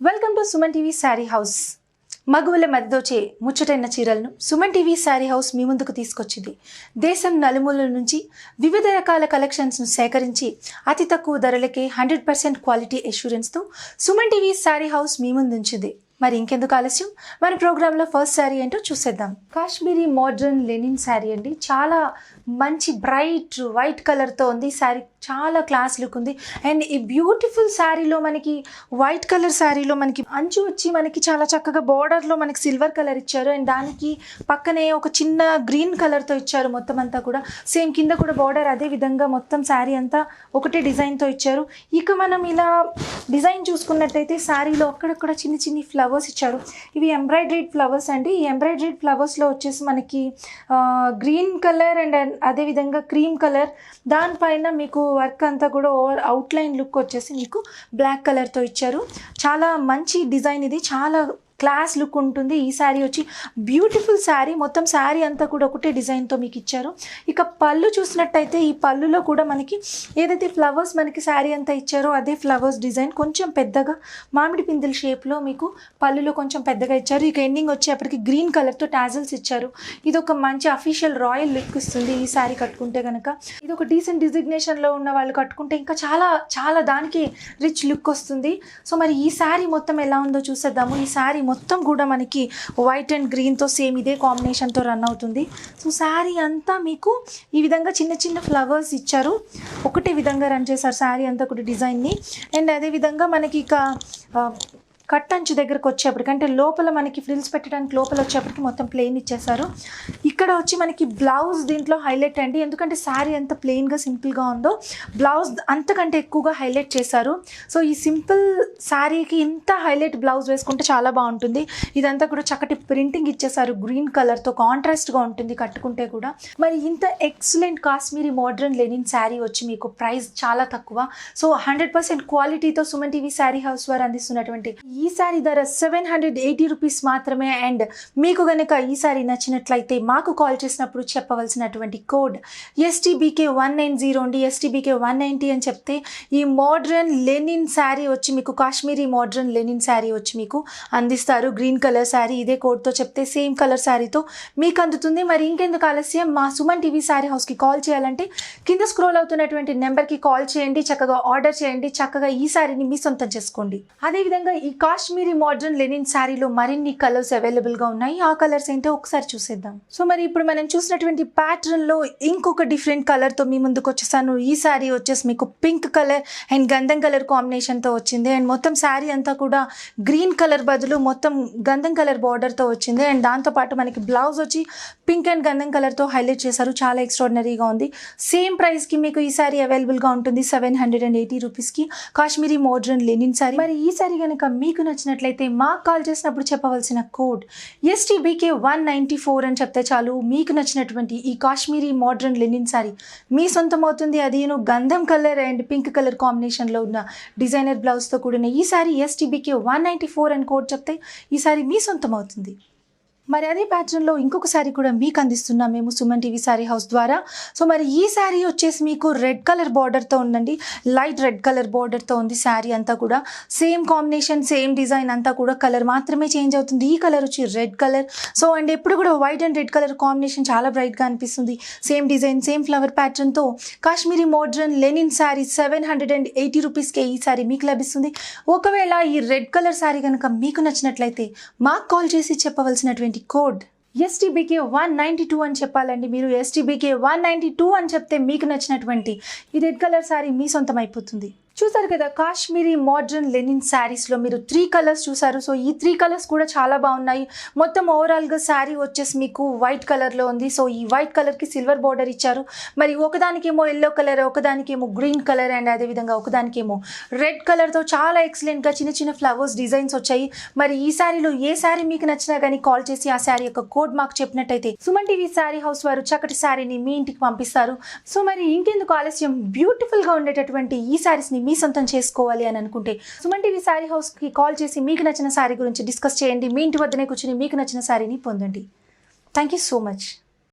Welcome to SumanTv Saree house. మగువల మధ్యదోచే ముచ్చటైన చీరలను SumanTv Saree హౌస్ మీ ముందుకు తీసుకొచ్చింది. దేశం నలుమూలల నుంచి వివిధ రకాల కలెక్షన్స్ను సేకరించి అతి తక్కువ ధరలకే 100% క్వాలిటీ అష్యూరెన్స్తో SumanTv Saree హౌస్ మీ ముందు ఉంచింది. మరి ఇంకెందుకు ఆలస్యం, మన ప్రోగ్రాంలో ఫస్ట్ శారీ ఏంటో చూసేద్దాం. కాశ్మీరీ మోడ్రన్ లెనిన్ శారీ అండి. చాలా మంచి బ్రైట్ వైట్ కలర్తో ఉంది శారీ. చాలా క్లాస్ లుక్ ఉంది. అండ్ ఈ బ్యూటిఫుల్ శారీలో మనకి వైట్ కలర్ శారీలో మనకి అంచు వచ్చి మనకి చాలా చక్కగా బార్డర్లో మనకి సిల్వర్ కలర్ ఇచ్చారు. అండ్ దానికి పక్కనే ఒక చిన్న గ్రీన్ కలర్తో ఇచ్చారు. మొత్తం అంతా కూడా సేమ్ కింద కూడా బార్డర్ అదే విధంగా మొత్తం శారీ అంతా ఒకటే డిజైన్తో ఇచ్చారు. ఇక మనం ఇలా డిజైన్ చూసుకున్నట్టయితే శారీలో అక్కడక్కడ చిన్న చిన్ని ఫ్లవర్స్ ఇచ్చారు. ఇవి ఎంబ్రాయిడరీడ్ ఫ్లవర్స్ అండి. ఈ ఎంబ్రాయిడరీడ్ ఫ్లవర్స్లో వచ్చేసి మనకి గ్రీన్ కలర్ అండ్ అదేవిధంగా క్రీమ్ కలర్, దానిపైన మీకు వర్క్ అంతా కూడా ఓవర్ అవుట్లైన్ లుక్ వచ్చేసి మీకు బ్లాక్ కలర్తో ఇచ్చారు. చాలా మంచి డిజైన్ ఇది, చాలా క్లాస్ లుక్ ఉంటుంది. ఈ శారీ వచ్చి బ్యూటిఫుల్ శారీ. మొత్తం శారీ అంతా కూడా ఒకటే డిజైన్తో మీకు ఇచ్చారు. ఇక పళ్ళు చూసినట్టయితే ఈ పళ్ళులో కూడా మనకి ఏదైతే ఫ్లవర్స్ మనకి శారీ అంతా ఇచ్చారో అదే ఫ్లవర్స్ డిజైన్ కొంచెం పెద్దగా మామిడి పిందెల షేప్లో మీకు పళ్ళులో కొంచెం పెద్దగా ఇచ్చారు. ఇక ఎండింగ్ వచ్చేప్పటికి గ్రీన్ కలర్తో టాజల్స్ ఇచ్చారు. ఇది ఒక మంచి అఫీషియల్ రాయల్ లుక్ ఇస్తుంది ఈ శారీ కట్టుకుంటే కనుక. ఇది ఒక డీసెంట్ డిజిగ్నేషన్లో ఉన్న వాళ్ళు కట్టుకుంటే ఇంకా చాలా చాలా దానికి రిచ్ లుక్ వస్తుంది. సో మరి ఈ శారీ మొత్తం ఎలా ఉందో చూసేద్దాము. ఈ శారీ మొత్తం కూడా మనకి వైట్ అండ్ గ్రీన్తో సేమ్ ఇదే కాంబినేషన్తో రన్ అవుతుంది. సో శారీ అంతా మీకు ఈ విధంగా చిన్న చిన్న ఫ్లవర్స్ ఇచ్చారు. ఒకటే విధంగా రన్ చేశారు శారీ అంతా కూడా డిజైన్ని. అండ్ అదేవిధంగా మనకి ఇక కట్ అంచు దగ్గరకు వచ్చేప్పటికి అంటే లోపల మనకి ఫ్రిల్స్ పెట్టడానికి లోపల వచ్చేప్పటికి మొత్తం ప్లెయిన్ ఇచ్చేసారు. ఇక్కడ వచ్చి మనకి బ్లౌజ్ దీంట్లో హైలైట్ అండి. ఎందుకంటే శారీ ఎంత ప్లెయిన్గా సింపుల్గా ఉందో బ్లౌజ్ అంతకంటే ఎక్కువగా హైలైట్ చేశారు. సో ఈ సింపుల్ శారీకి ఇంత హైలైట్ బ్లౌజ్ వేసుకుంటే చాలా బాగుంటుంది. ఇదంతా కూడా చక్కటి ప్రింటింగ్ ఇచ్చేసారు. గ్రీన్ కలర్తో కాంట్రాస్ట్గా ఉంటుంది కట్టుకుంటే కూడా. మరి ఇంత excellent Kashmiri modern linen sari వచ్చి మీకు ప్రైస్ చాలా తక్కువ. సో 100% క్వాలిటీతో SumanTv Saree హౌస్ వారు అందిస్తున్నటువంటి ఈ శారీ ధర 780 రూపీస్ మాత్రమే. అండ్ మీకు కనుక ఈ శారీ నచ్చినట్లయితే మాకు కాల్ చేసినప్పుడు చెప్పవలసినటువంటి కోడ్ STBK190 అండి. STBK190 అని చెప్తే ఈ మోడ్రన్ లెనిన్ శారీ వచ్చి మీకు కాశ్మీరీ మోడ్రన్ లెనిన్ శారీ వచ్చి మీకు అందిస్తారు. గ్రీన్ కలర్ శారీ ఇదే కోడ్తో చెప్తే సేమ్ కలర్ శారీతో మీకు అందుతుంది. మరి ఇంకెందుకు ఆలస్యం, మా SumanTv Saree హౌస్కి కాల్ చేయాలంటే కింద స్క్రోల్ అవుతున్నటువంటి నెంబర్కి కాల్ చేయండి. చక్కగా ఆర్డర్ చేయండి. చక్కగా ఈ శారీని మీ సొంతం చేసుకోండి. అదేవిధంగా ఈ కాశ్మీరీ మోడ్రన్ లెనిన్ శారీలో మరిన్ని కలర్స్ అవైలబుల్గా ఉన్నాయి. ఆ కలర్స్ ఏంటో ఒకసారి చూసేద్దాం. సో మరి ఇప్పుడు మనం చూసినటువంటి ప్యాటర్న్లో ఇంకొక డిఫరెంట్ కలర్తో మీ ముందుకు వచ్చేసాను. ఈ శారీ వచ్చేసి మీకు పింక్ కలర్ అండ్ గంధం కలర్ కాంబినేషన్తో వచ్చింది. అండ్ మొత్తం శారీ అంతా కూడా గ్రీన్ కలర్ బదులు మొత్తం గంధం కలర్ బార్డర్తో వచ్చింది. అండ్ దాంతోపాటు మనకి బ్లౌజ్ వచ్చి పింక్ అండ్ గంధం కలర్తో హైలైట్ చేశారు. చాలా ఎక్స్ట్రాడినరీగా ఉంది. సేమ్ ప్రైస్కి మీకు ఈ శారీ అవైలబుల్గా ఉంటుంది 780 రూపీస్కి కాశ్మీరీ మోడ్రన్ లెనిన్ శారీ. మరి ఈ శారీ కనుక మీకు నచ్చినట్లయితే మాకు కాల్ చేసినప్పుడు చెప్పవలసిన కోడ్ STBK194 అని చెప్తే చాలు. మీకు నచ్చినటువంటి ఈ కాశ్మీరీ మోడ్రన్ లెనిన్ శారీ మీ సొంతం అవుతుంది. అది గంధం కలర్ అండ్ పింక్ కలర్ కాంబినేషన్లో ఉన్న డిజైనర్ బ్లౌజ్తో కూడిన ఈ శారీ STBK194 అని కోడ్ చెప్తే ఈ శారీ మీ సొంతం అవుతుంది. మరి అదే ప్యాటర్న్లో ఇంకొక శారీ కూడా మీకు అందిస్తున్నాం మేము SumanTv Saree హౌస్ ద్వారా. సో మరి ఈ శారీ వచ్చేసి మీకు రెడ్ కలర్ బార్డర్తో ఉందండి. లైట్ రెడ్ కలర్ బార్డర్తో ఉంది శారీ అంతా కూడా. సేమ్ కాంబినేషన్ సేమ్ డిజైన్ అంతా కూడా కలర్ మాత్రమే చేంజ్ అవుతుంది. ఈ కలర్ వచ్చి రెడ్ కలర్. సో అండ్ ఎప్పుడు కూడా white and red colour combination చాలా బ్రైట్గా అనిపిస్తుంది. సేమ్ డిజైన్ సేమ్ ఫ్లవర్ ప్యాటర్న్తో కాశ్మీరీ మోడ్రన్ లెనిన్ శారీ 780 రూపీస్కే ఈ శారీ మీకు లభిస్తుంది. ఒకవేళ ఈ రెడ్ కలర్ శారీ కనుక మీకు నచ్చినట్లయితే మాకు కాల్ చేసి చెప్పవలసినటువంటి కోడ్ STBK192 అని చెప్పాలండి. మీరు STBK192 అని చెప్తే మీకు నచ్చినటువంటి ఈ రెడ్ కలర్ శారీ మీ సొంతం అయిపోతుంది. చూసారు కదా కాశ్మీరీ మోడ్రన్ లెనిన్ శారీస్లో మీరు 3 కలర్స్ చూసారు. సో ఈ 3 కలర్స్ కూడా చాలా బాగున్నాయి. మొత్తం ఓవరాల్గా శారీ వచ్చేసి మీకు వైట్ కలర్లో ఉంది. సో ఈ వైట్ కలర్కి సిల్వర్ బార్డర్ ఇచ్చారు. మరి ఒకదానికేమో ఎల్లో కలర్, ఒకదానికేమో గ్రీన్ కలర్ అండ్ అదేవిధంగా ఒకదానికేమో రెడ్ కలర్తో చాలా ఎక్సలెంట్గా చిన్న చిన్న ఫ్లవర్స్ డిజైన్స్ వచ్చాయి. మరి ఈ శారీలో ఏ శారీ మీకు నచ్చినా కానీ కాల్ చేసి ఆ శారీ యొక్క కోడ్ మాకు చెప్పినట్టయితే SumanTv Saree హౌస్ వారు చక్కటి శారీని మీ ఇంటికి పంపిస్తారు. సో మరి ఇంకెందుకు ఆలస్యం, బ్యూటిఫుల్గా ఉండేటటువంటి ఈ శారీస్ని మీ సొంతం చేసుకోవాలి అని అనుకుంటే SumanTv Saree హౌస్కి కాల్ చేసి మీకు నచ్చిన శారీ గురించి డిస్కస్ చేయండి. మీ ఇంటి వద్దనే కూర్చొని మీకు నచ్చిన శారీని పొందండి. Thank you so much.